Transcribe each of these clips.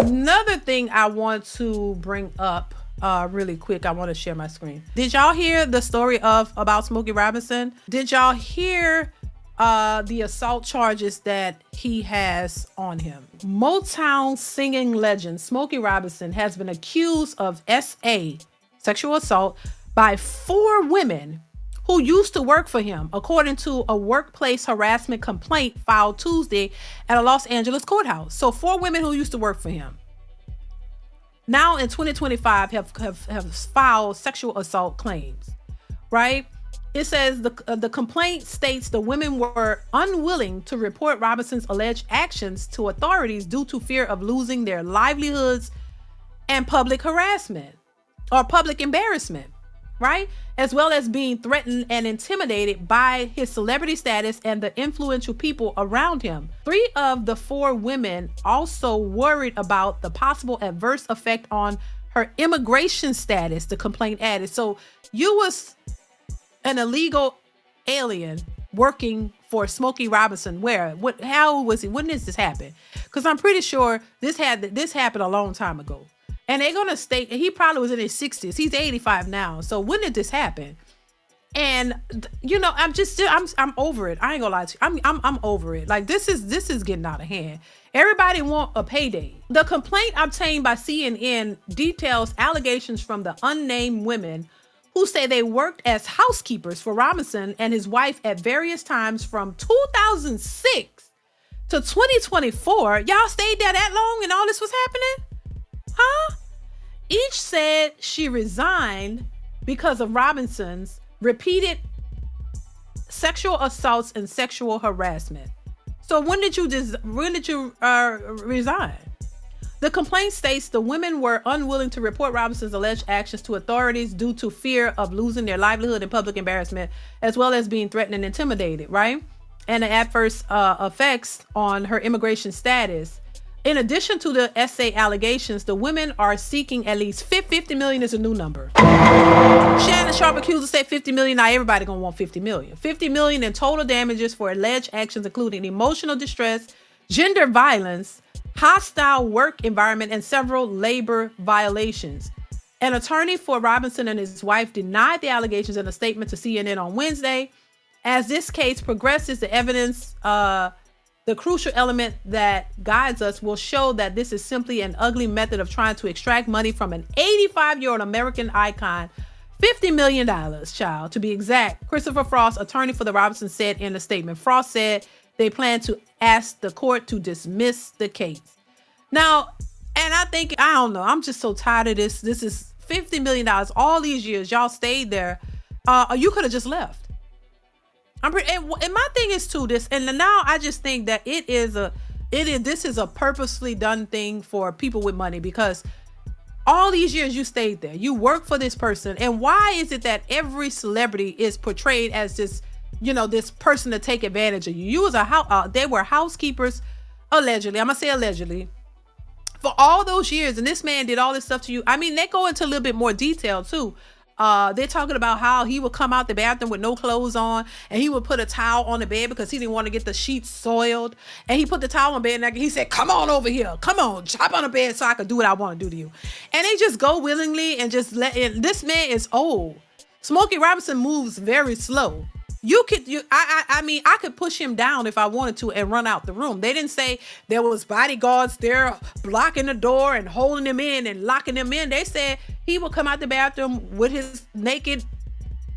Another thing I want to bring up really quick, I want to share my screen. Did y'all hear the story about Smokey Robinson? Did y'all hear the assault charges that he has on him? Motown singing legend Smokey Robinson has been accused of sexual assault, by 4 women who used to work for him, according to a workplace harassment complaint filed Tuesday at a Los Angeles courthouse. So 4 women who used to work for him now in 2025 have filed sexual assault claims, right? It says the complaint states the women were unwilling to report Robinson's alleged actions to authorities due to fear of losing their livelihoods and public harassment or public embarrassment, right? As well as being threatened and intimidated by his celebrity status and the influential people around him. 3 of the 4 women also worried about the possible adverse effect on her immigration status, the complaint added. So you was an illegal alien working for Smokey Robinson. Where? What? How was he? When did this happen? Because I'm pretty sure this happened a long time ago. And they're gonna state he probably was in his 60s. He's 85 now. So when did this happen? And you know, I'm over it. I ain't gonna lie to you. I'm over it. Like this is getting out of hand. Everybody want a payday. The complaint obtained by CNN details allegations from the unnamed women who say they worked as housekeepers for Robinson and his wife at various times from 2006 to 2024. Y'all stayed there that long and all this was happening? Huh? Each said she resigned because of Robinson's repeated sexual assaults and sexual harassment. So when did you resign? The complaint states the women were unwilling to report Robinson's alleged actions to authorities due to fear of losing their livelihood and public embarrassment, as well as being threatened and intimidated, right? And the adverse effects on her immigration status. In addition to the essay allegations, the women are seeking at least 50 million is a new number. Shannon Sharp accusers say 50 million. Now everybody gonna want 50 million. 50 million in total damages for alleged actions, including emotional distress, gender violence, hostile work environment, and several labor violations. An attorney for Robinson and his wife denied the allegations in a statement to CNN on Wednesday. As this case progresses, the evidence, the crucial element that guides us will show that this is simply an ugly method of trying to extract money from an 85-year-old American icon. $50 million, child, to be exact. Christopher Frost, attorney for the Robinsons, said in a statement. Frost said they plan to ask the court to dismiss the case. Now, and I don't know, I'm just so tired of this. This is $50 million. All these years, y'all stayed there. You could have just left. And my thing is too this, and now I just think that this is a purposely done thing for people with money, because all these years you stayed there, you work for this person, and why is it that every celebrity is portrayed as this, you know, this person to take advantage of you? You was they were housekeepers, allegedly. I'm gonna say allegedly, for all those years, and this man did all this stuff to you. I mean, they go into a little bit more detail too. They're talking about how he would come out the bathroom with no clothes on, and he would put a towel on the bed because he didn't want to get the sheets soiled. And he put the towel on the bed, and he said, "Come on over here, come on, hop on the bed so I can do what I want to do to you." And they just go willingly and just let it. This man is old. Smokey Robinson moves very slow. I mean, I could push him down if I wanted to and run out the room. They didn't say there was bodyguards there blocking the door and holding him in and locking him in. They said he would come out the bathroom with his naked,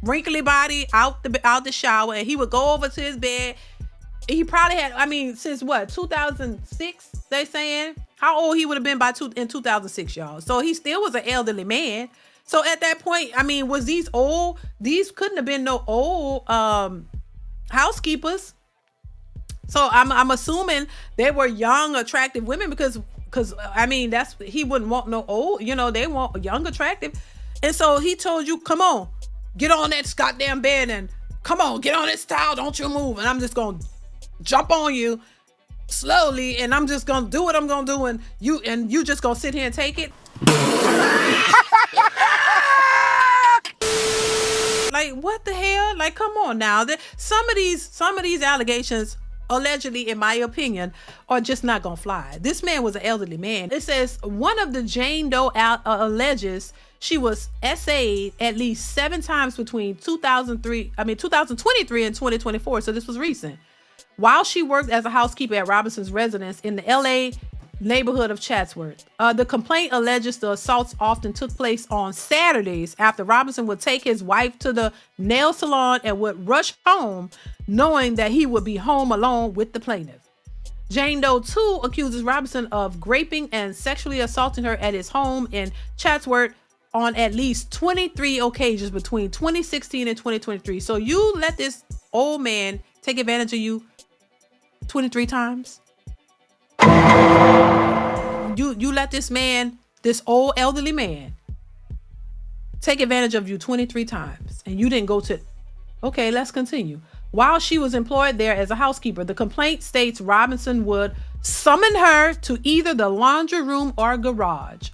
wrinkly body out the shower, and he would go over to his bed. He probably had, I mean, since what, 2006, they saying? How old he would have been in 2006, y'all. So he still was an elderly man. So at that point, I mean, was these old? These couldn't have been no old housekeepers. So I'm assuming they were young, attractive women, because I mean, he wouldn't want no old, you know, they want young, attractive. And so he told you, come on, get on that goddamn bed and come on, get on this towel, don't you move. And I'm just going to jump on you slowly, and I'm just going to do what I'm going to do, and you just going to sit here and take it. Like, what the hell? Like, come on now. Some of these allegations allegedly, in my opinion, are just not gonna fly. This man was an elderly man. It says one of the Jane Doe alleges she was essayed at least 7 times between 2023 and 2024. So this was recent. While she worked as a housekeeper at Robinson's residence in the LA neighborhood of Chatsworth. The complaint alleges the assaults often took place on Saturdays after Robinson would take his wife to the nail salon and would rush home knowing that he would be home alone with the plaintiff. Jane Doe 2 accuses Robinson of raping and sexually assaulting her at his home in Chatsworth on at least 23 occasions between 2016 and 2023. So you let this old man take advantage of you 23 times? You let this man, this old elderly man, take advantage of you 23 times, and you didn't go to... Okay, let's continue. While she was employed there as a housekeeper, the complaint states Robinson would summon her to either the laundry room or garage,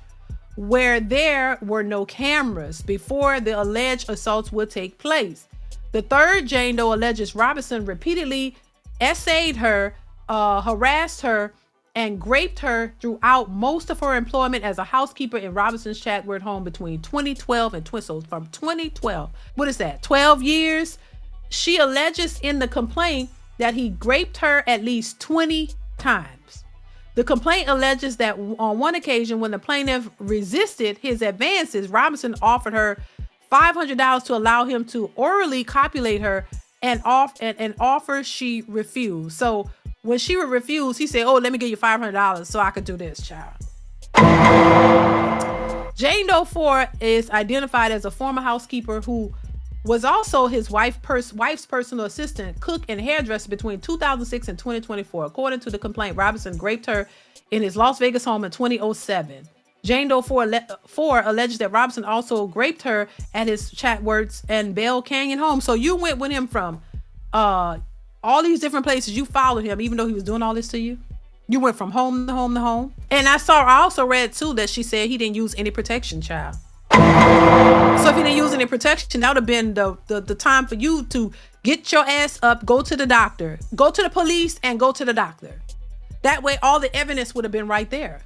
where there were no cameras, before the alleged assaults would take place. The third Jane Doe alleges Robinson repeatedly essayed her, harassed her, and raped her throughout most of her employment as a housekeeper in Robinson's Chatsworth home between 2012 and so from 2012, what is that, 12 years? She alleges in the complaint that he raped her at least 20 times. The complaint alleges that on one occasion, when the plaintiff resisted his advances, Robinson offered her $500 to allow him to orally copulate her, and offer she refused. So when she would refuse, he said, "Oh, let me give you $500 so I could do this, child." Jane Doe 4 is identified as a former housekeeper who was also his wife's personal assistant, cook, and hairdresser between 2006 and 2024. According to the complaint, Robinson raped her in his Las Vegas home in 2007. Jane Doe 4 alleges that Robinson also raped her at his Chatsworth and Bell Canyon home. So you went with him from all these different places. You followed him even though he was doing all this to you. You went from home to home to home. And I also read too that she said he didn't use any protection, child. So if he didn't use any protection, that would have been the time for you to get your ass up, go to the doctor, go to the police, and go to the doctor. That way all the evidence would have been right there.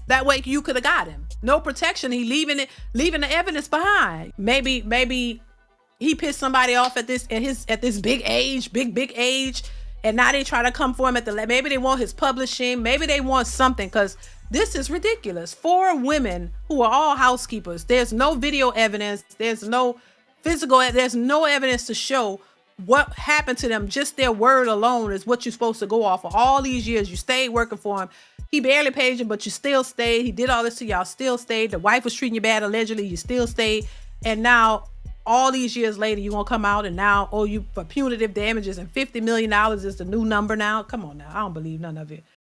That way you could have got him. No protection. He leaving the evidence behind. Maybe he pissed somebody off at this big age, and now they try to come for him maybe they want his publishing, maybe they want something, because this is ridiculous. 4 women who are all housekeepers. There's no video evidence. There's no there's no evidence to show what happened to them. Just their word alone is what you're supposed to go off of. All these years you stayed working for him. He barely paid you, but you still stayed. He did all this to y'all, still stayed. The wife was treating you bad, allegedly, you still stayed. And now, all these years later, you're going to come out and now owe you for punitive damages, and $50 million is the new number now. Come on now. I don't believe none of it.